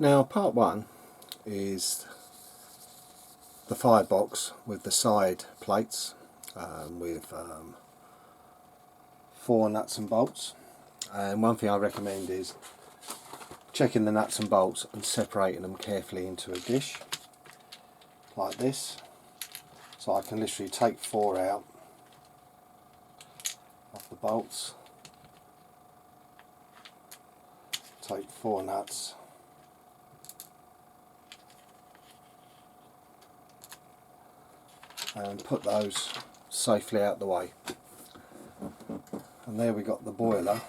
Now part one is the firebox with the side plates with 4 nuts and bolts, and one thing I recommend is checking the nuts and bolts and separating them carefully into a dish like this, so I can literally take 4 out of the bolts, take 4 nuts, and put those safely out the way. And there we got the boiler,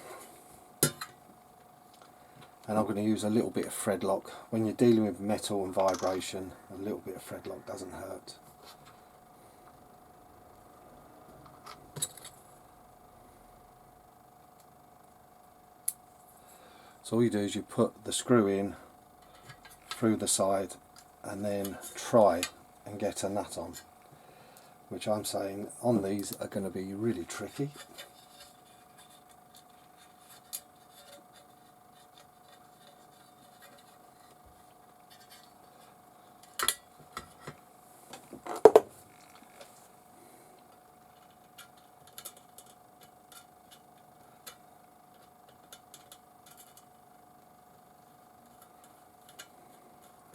and I'm going to use a little bit of thread lock. When you're dealing with metal and vibration, a little bit of thread lock doesn't hurt. So all you do is you put the screw in through the side and then try and get a nut on, which I'm saying on these are going to be really tricky.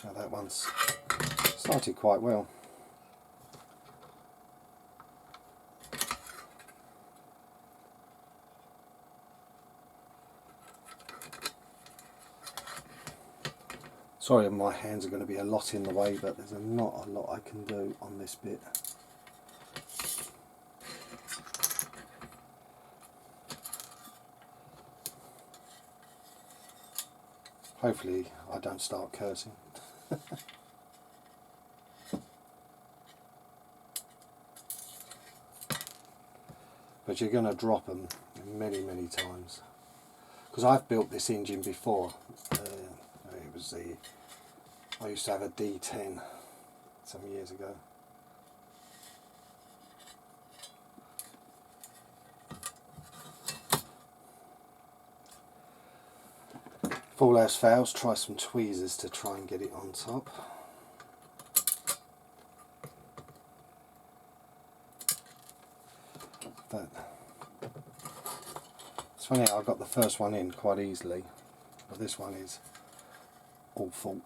Now that one's started quite well. Sorry, my hands are going to be a lot in the way, but there's not a lot I can do on this bit. Hopefully I don't start cursing. But you're going to drop them many times, because I've built this engine before. It was I used to have a D10 some years ago. If all else fails, try some tweezers to try and get it on top. But it's funny how I got the first one in quite easily, but this one is awful.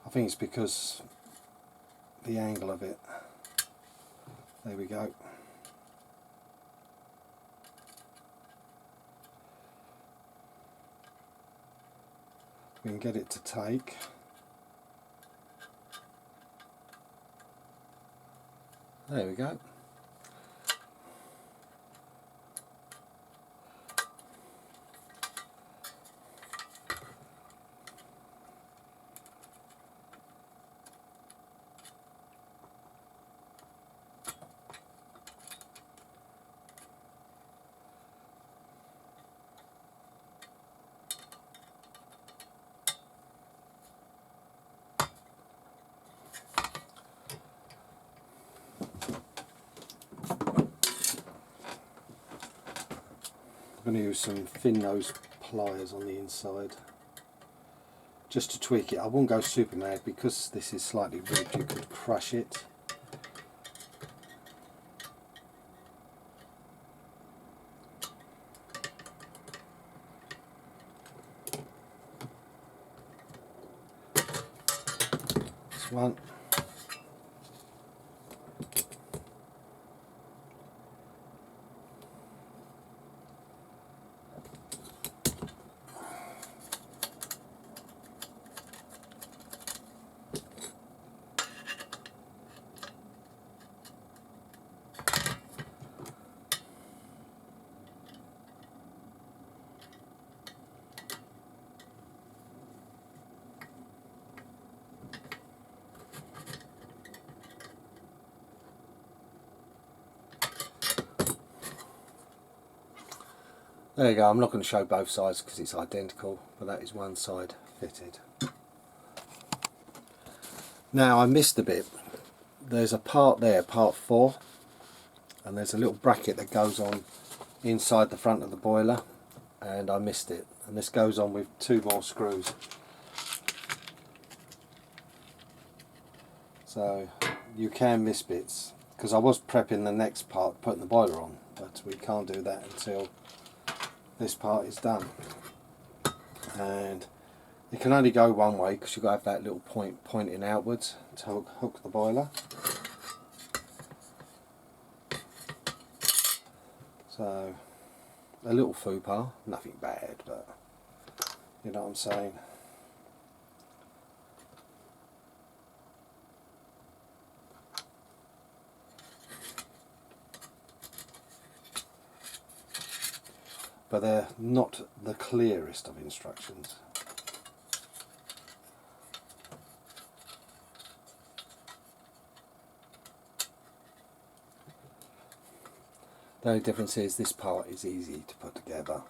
I think it's because the angle of it. There we go. We can get it to take. There we go. I'm going to use some thin nose pliers on the inside just to tweak it. I won't go super mad because this is slightly ribbed, you could crush it. This one. There you go. I'm not going to show both sides because it's identical, but that is one side fitted. Now I missed a bit. There's a part there, part 4, and there's a little bracket that goes on inside the front of the boiler. and I missed it, and this goes on with 2 more screws. So you can miss bits, because I was prepping the next part, putting the boiler on, but we can't do that until this part is done. And it can only go one way because you've got to have that little point pointing outwards to hook the boiler. So a little faux pas, nothing bad, but you know what I'm saying. But they're not the clearest of instructions. The only difference is this part is easy to put together.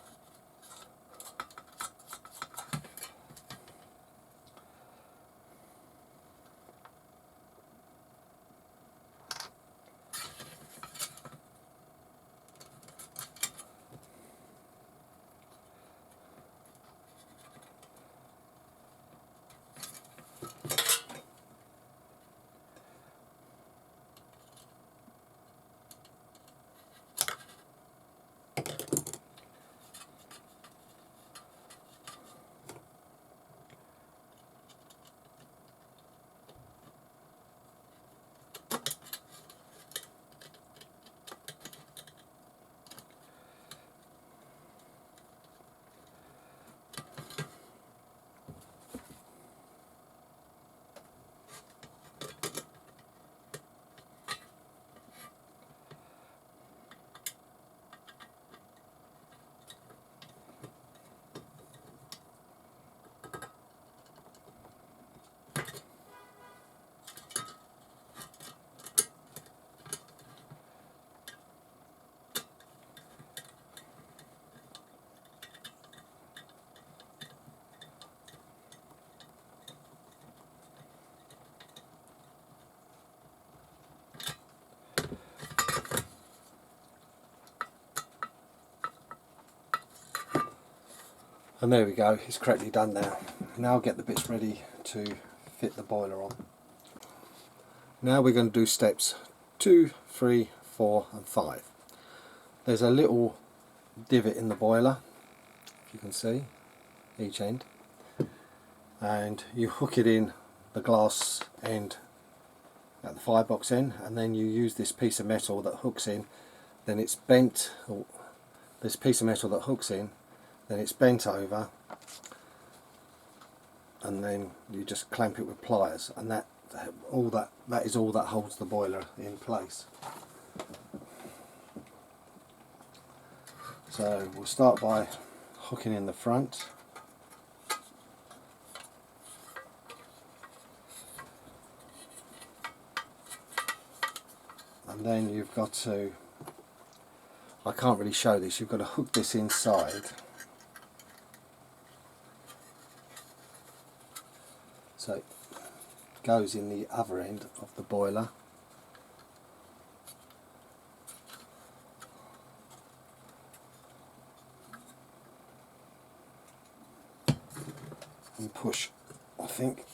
And there we go, it's correctly done now. Now I'll get the bits ready to fit the boiler on. Now we're going to do steps 2, 3, 4 and 5. There's a little divot in the boiler, if you can see, each end. And you hook it in the glass end at the firebox end, and then you use this piece of metal that hooks in. Then it's bent, or this piece of metal that hooks in, then it's bent over, and then you just clamp it with pliers, and that is all that holds the boiler in place. So we'll start by hooking in the front. And then you've got to, I can't really show this, you've got to hook this inside. So it goes in the other end of the boiler. And push, I think.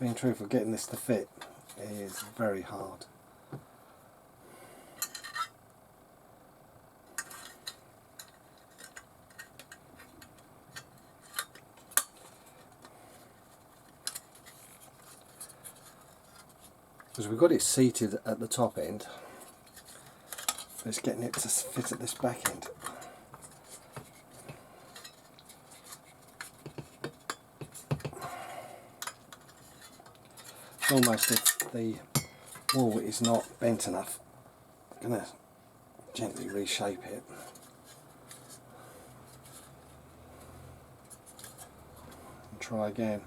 Being truthful, getting this to fit is very hard. Because we've got it seated at the top end, but it's getting it to fit at this back end. It's almost if the wall is not bent enough. I'm going to gently reshape it. And try again.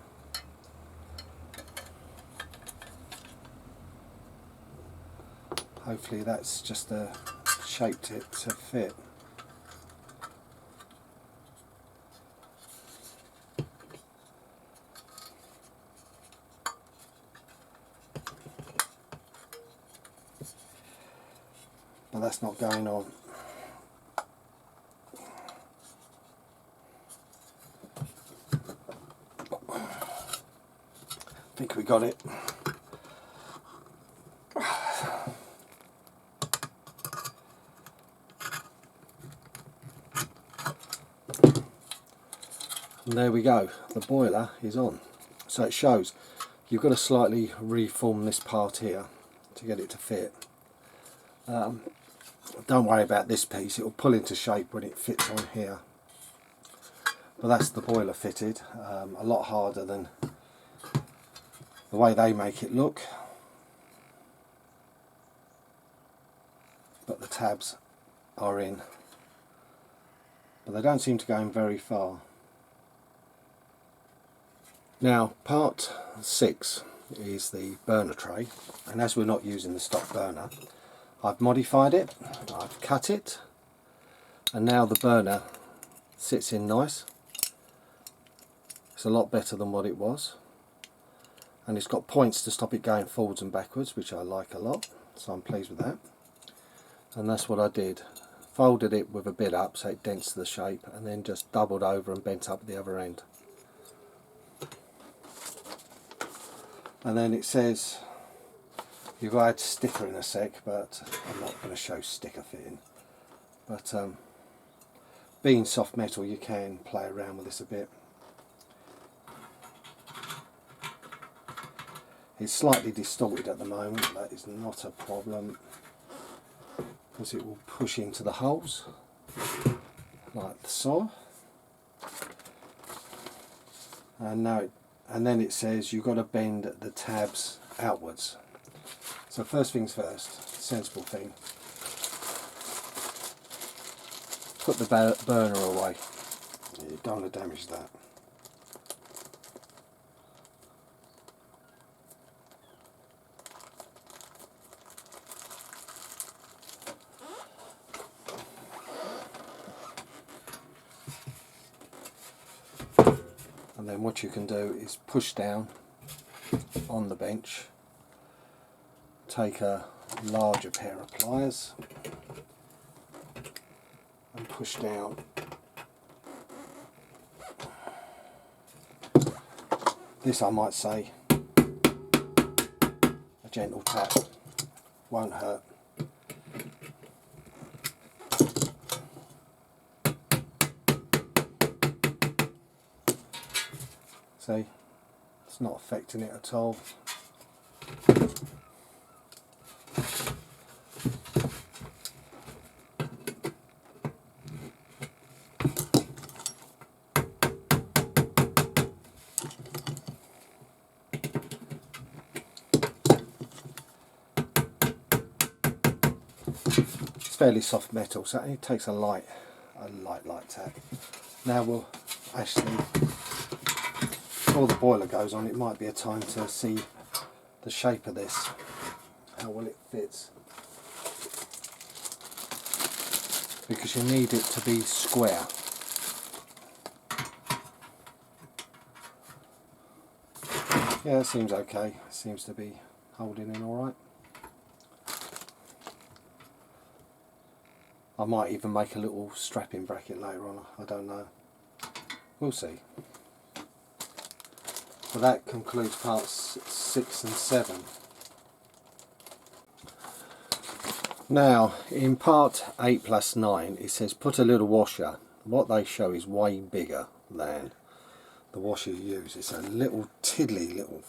Hopefully that's just shaped it to fit. But that's not going on. I think we got it. And there we go, the boiler is on. So it shows you've got to slightly reform this part here to get it to fit. Don't worry about this piece, it will pull into shape when it fits on here. But that's the boiler fitted, a lot harder than the way they make it look. But the tabs are in. But they don't seem to go in very far. Now part 6 is the burner tray, and as we're not using the stock burner, I've modified it, I've cut it, and now the burner sits in nice. It's a lot better than what it was, and it's got points to stop it going forwards and backwards, which I like a lot, so I'm pleased with that. And that's what I did, folded it with a bit up so it dents to the shape, and then just doubled over and bent up at the other end. And then it says, you've got to add sticker in a sec, but I'm not going to show sticker fitting. But being soft metal, you can play around with this a bit. It's slightly distorted at the moment, that is not a problem, because it will push into the holes, like so. And then it says you've got to bend the tabs outwards. So first things first, sensible thing, put the burner away. You don't want to damage that. And then what you can do is push down on the bench, take a larger pair of pliers and push down. This, I might say, a gentle tap, won't hurt. See, it's not affecting it at all. It's fairly soft metal, so it takes a light tap. Now we'll actually, before the boiler goes on, it might be a time to see the shape of this, how well it fits, because you need it to be square. Yeah, that seems okay, it seems to be holding in alright. I might even make a little strapping bracket later on, I don't know, we'll see. So that concludes parts 6 and 7. Now in part 8+9 it says put a little washer. What they show is way bigger than the washer you use. It's a little tiddly little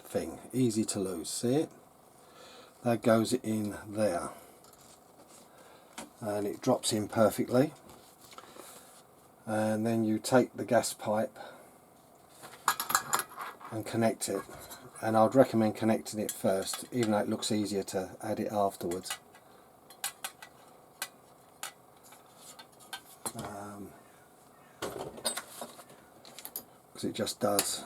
thing, easy to lose. See it? That goes in there and it drops in perfectly, and then you take the gas pipe and connect it and I'd recommend connecting it first, even though it looks easier to add it afterwards. Because it just does.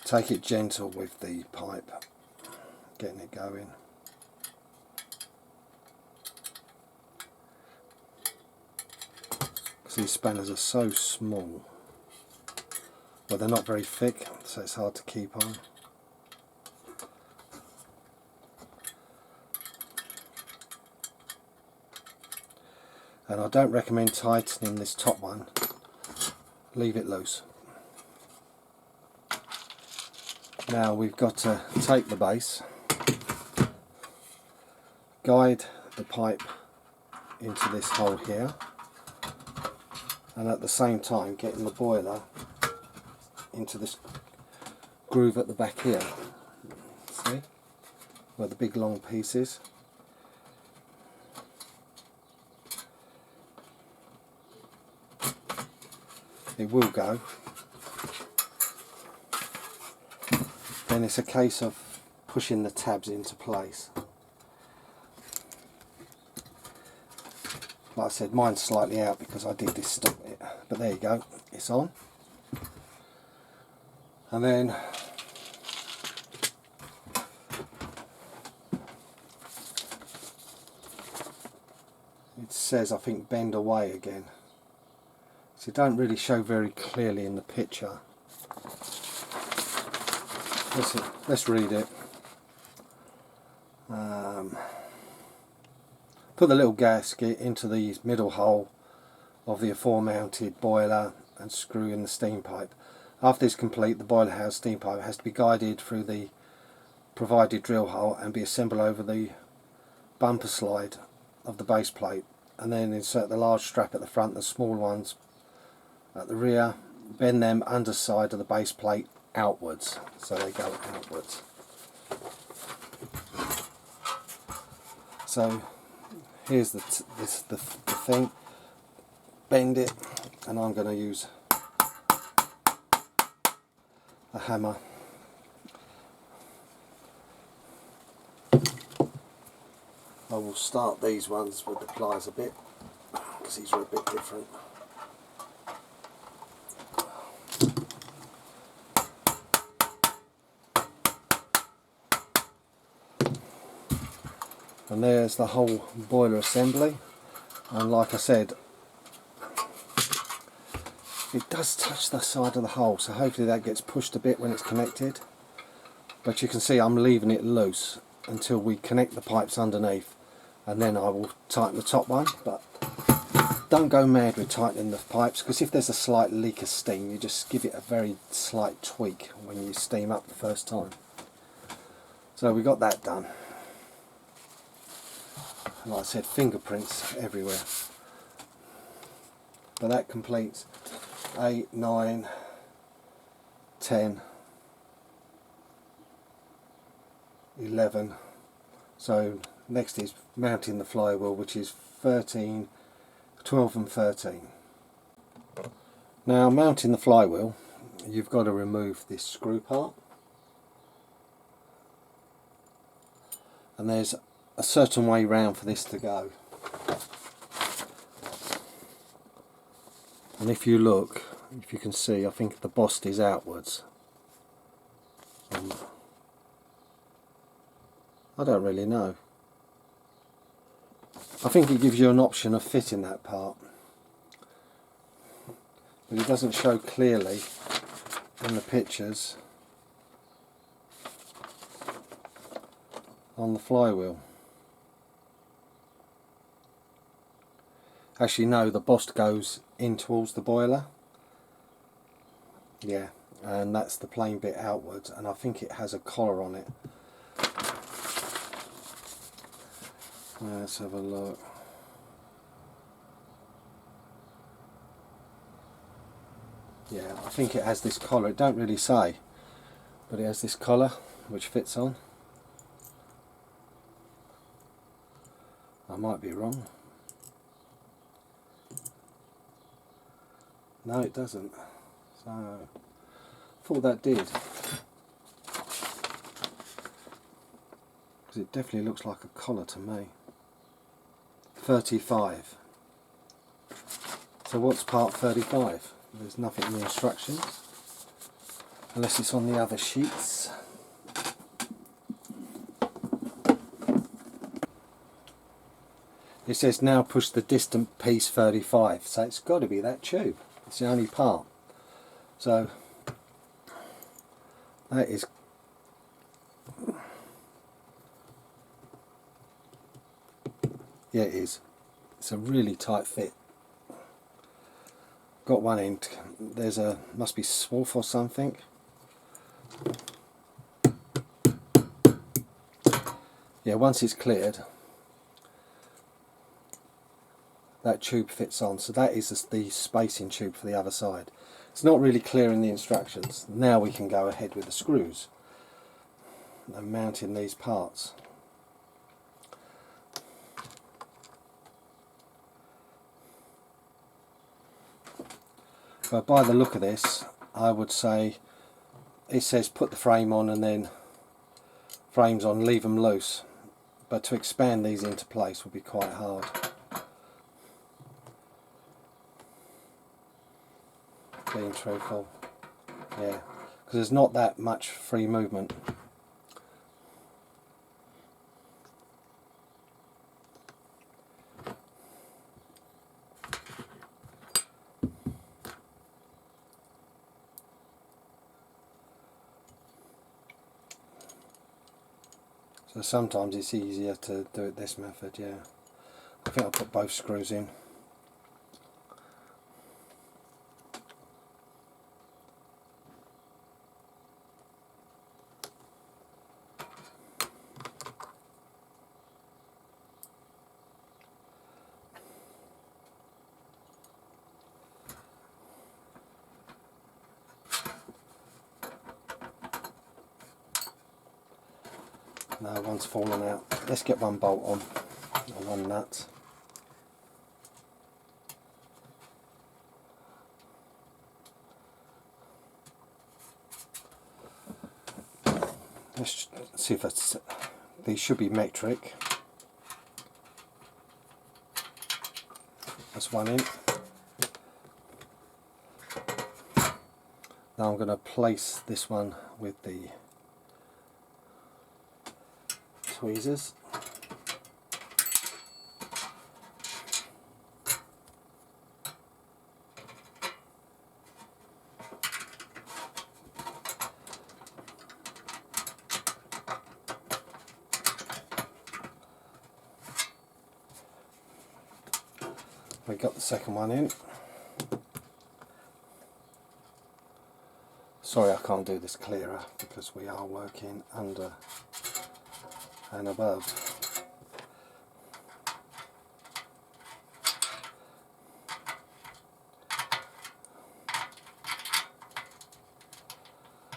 Take it gentle with the pipe, getting it going. Because these spanners are so small. Well, they're not very thick, so it's hard to keep on. And I don't recommend tightening this top one. Leave it loose. Now we've got to take the base, guide the pipe into this hole here, and at the same time getting the boiler into this groove at the back here. See? Where the big long piece is. It will go. Then it's a case of pushing the tabs into place. Like I said, mine's slightly out because I did this stop it, but there you go, it's on. And then it says, I think, bend away again. So it don't really show very clearly in the picture. Let's read it. Put the little gasket into the middle hole of the afore-mounted boiler and screw in the steam pipe. After this is complete, the boiler house steam pipe has to be guided through the provided drill hole and be assembled over the bumper slide of the base plate, and then insert the large strap at the front and the small ones at the rear. Bend them underside of the base plate outwards, so they go outwards. So here's the thing. Bend it, and I'm going to use a hammer. I will start these ones with the pliers a bit, because these are a bit different. And there's the whole boiler assembly, and like I said, it does touch the side of the hole, so hopefully that gets pushed a bit when it's connected. But you can see I'm leaving it loose until we connect the pipes underneath, and then I will tighten the top one. But don't go mad with tightening the pipes, because if there's a slight leak of steam, you just give it a very slight tweak when you steam up the first time. So we got that done. Like I said, fingerprints everywhere. But that completes 8, 9, 10, 11. So next is mounting the flywheel, which is 13, 12 and 13. Now mounting the flywheel, you've got to remove this screw part. And there's a certain way round for this to go. And if you look, if you can see, I think the boss is outwards. I don't really know. I think it gives you an option of fitting that part, but it doesn't show clearly in the pictures on the flywheel. Actually no, the boss goes in towards the boiler. Yeah, and that's the plain bit outwards, and I think it has a collar on it. Let's have a look. Yeah, I think it has this collar. It don't really say, but it has this collar which fits on. I might be wrong. No, it doesn't. So, thought that did. Because it definitely looks like a collar to me. 35. So what's part 35? There's nothing in the instructions. Unless it's on the other sheets. It says now push the distant piece 35. So it's got to be that tube. It's the only part. So that is... Yeah, it is. It's a really tight fit. Got one end. There's a, must be swarf or something. Yeah, once it's cleared, that tube fits on. So that is the spacing tube for the other side. It's not really clear in the instructions. Now we can go ahead with the screws and mounting these parts. But by the look of this, I would say it says put the frame on and then frames on, leave them loose. But to expand these into place will be quite hard. Being truthful, yeah, because there's not that much free movement. So sometimes it's easier to do it this method, yeah. I think I'll put both screws in. No, one's fallen out. Let's get one bolt on and one nut. Let's see if that's, these should be metric. That's one in. Now I'm going to place this one with the tweezers. We got the second one in. Sorry I can't do this clearer because we are working under and above.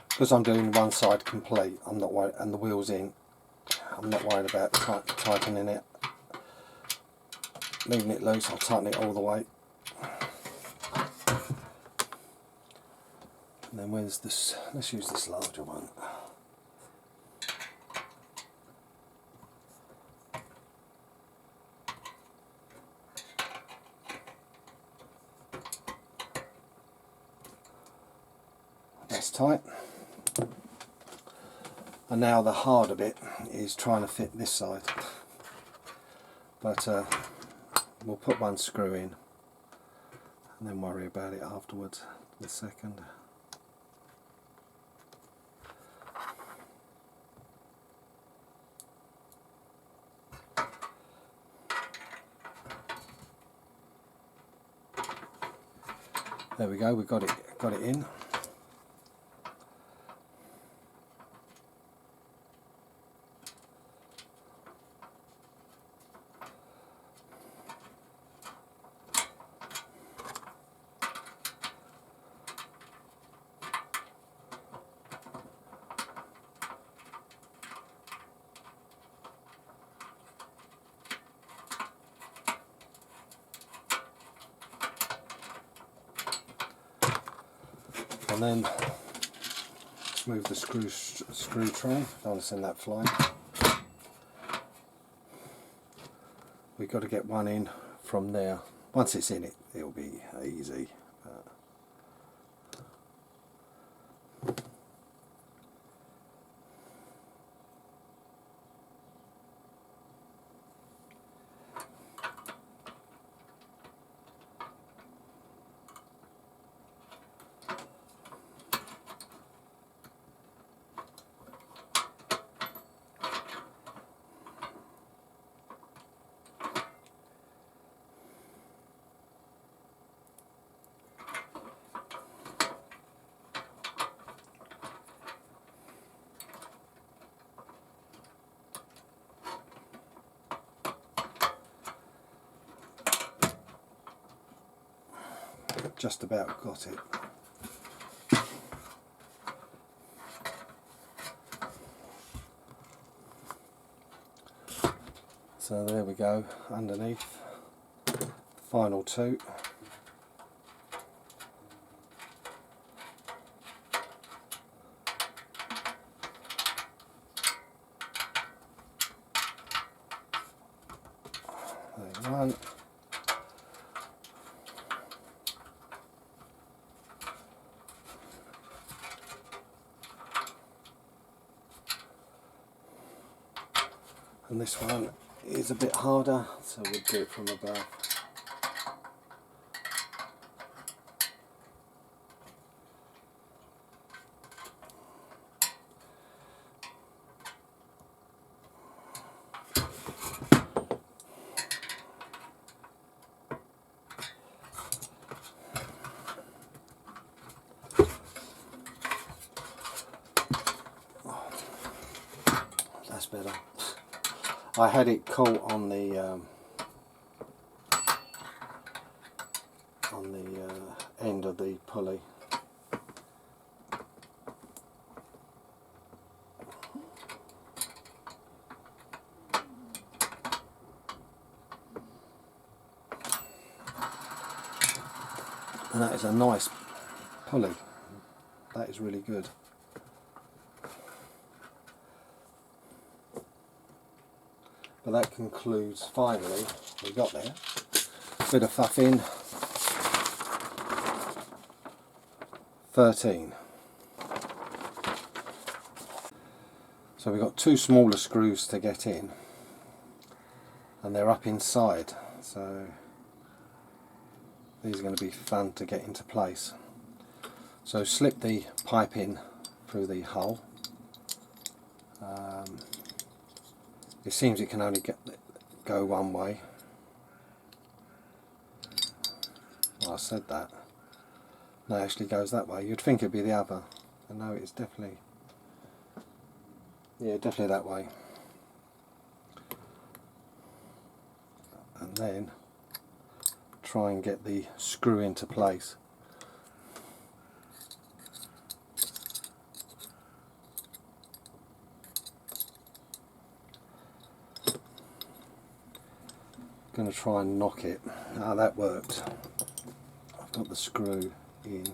Because I'm doing one side complete, I'm not worried, and the wheel's in, I'm not worried about tightening it. Leaving it loose, I'll tighten it all the way. And then where's this? Let's use this larger one. That's tight. And now the harder bit is trying to fit this side. But we'll put one screw in and then worry about it afterwards, the second. There we go, we got it in. And then let's move the screw tray. Don't want to send that flying. We've got to get one in from there. Once it's in, it'll be easy. Just about got it. So there we go, underneath, the final two. There's one. And this one is a bit harder, so we'll do it from above. That's better. I had it caught on the end of the pulley. And that is a nice pulley. That is really good. But that concludes, finally, we got there. Bit of fuffing. 13. So we've got two smaller screws to get in, and they're up inside, so these are going to be fun to get into place. So slip the pipe in through the hole. It seems it can only go one way. Well, I said that. No, it actually goes that way. You'd think it'd be the other. But no, it's definitely... yeah, definitely that way. And then try and get the screw into place. Going to try and knock it. Ah, that worked. I've got the screw in.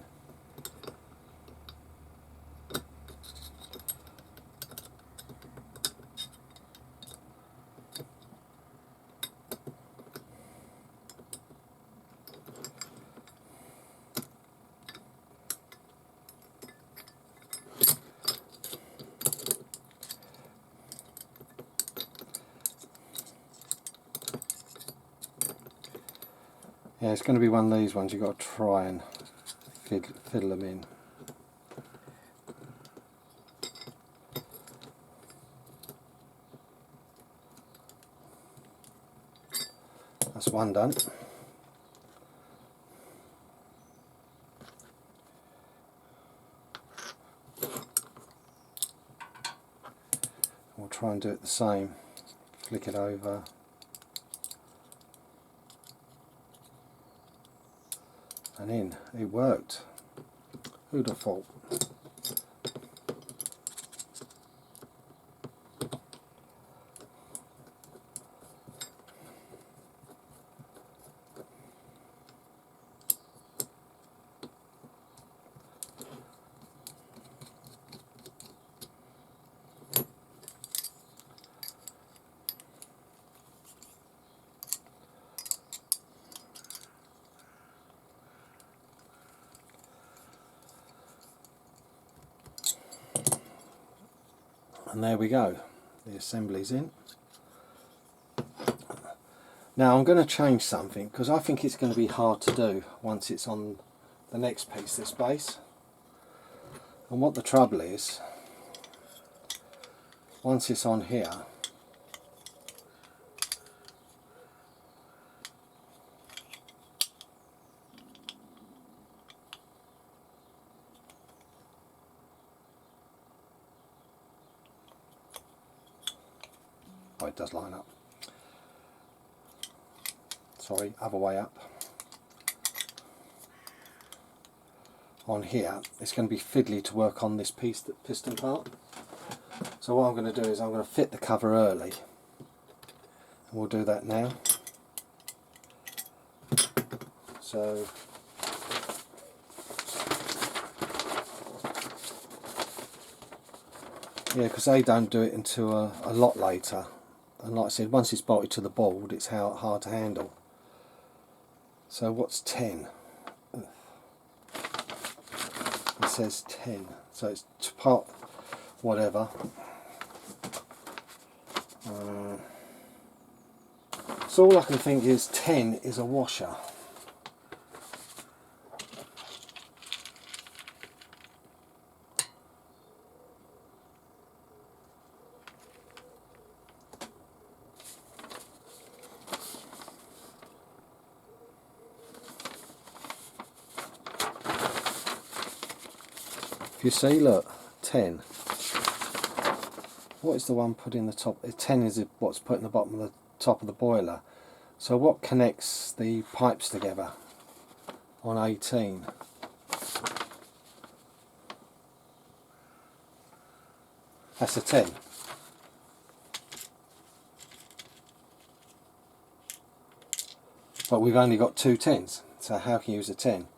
Yeah, it's going to be one of these ones you've got to try and fiddle them in. That's one done. We'll try and do it the same. Flick it over. And in. It worked. Who'd have thought? And there we go, the assembly's in. Now I'm going to change something because I think it's going to be hard to do once it's on the next piece, this base. And what the trouble is, once it's on here, oh, it does line up. Sorry, other way up. On here, it's going to be fiddly to work on this piece, the piston part. So what I'm going to do is I'm going to fit the cover early. And we'll do that now. So yeah, because they don't do it until a lot later. And like I said, once it's bolted to the board, it's hard to handle. So what's 10? It says 10, so it's part whatever. So all I can think is 10 is a washer. If you see, look, 10. What is the one put in the top? 10 is what's put in the bottom of the top of the boiler. So what connects the pipes together on 18? That's a 10. But we've only got two 10s, so how can you use a 10?